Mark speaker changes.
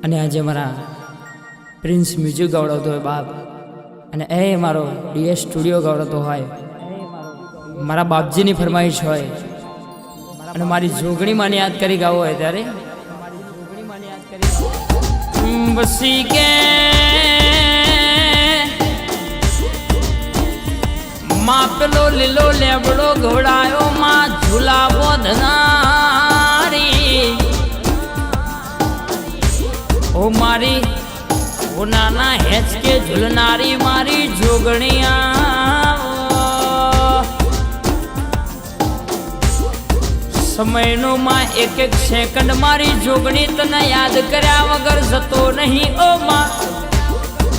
Speaker 1: અને આજે મારા પ્રિન્સ મ્યુઝિક ગવડાવતો હોય બાપ, અને એ મારો ડીએસ સ્ટુડિયો ગવડાવતો હોય, મારા બાપજીની ફરમાઈશ હોય અને મારી જોગણીમાં યાદ કરી ગાવો હોય ત્યારે બસી કે માં પેલો લીલો લેબડો ઘોડાયો માં ઝૂલા બોધનારી ઓ મારી ઓ નાના હેચકે ઝૂલનારી મારી જોગણિયા સમયનો માં એક એક સેકન્ડ મારી જોગણી તને યાદ કર્યા વગર જતો નહીં ઓ માં।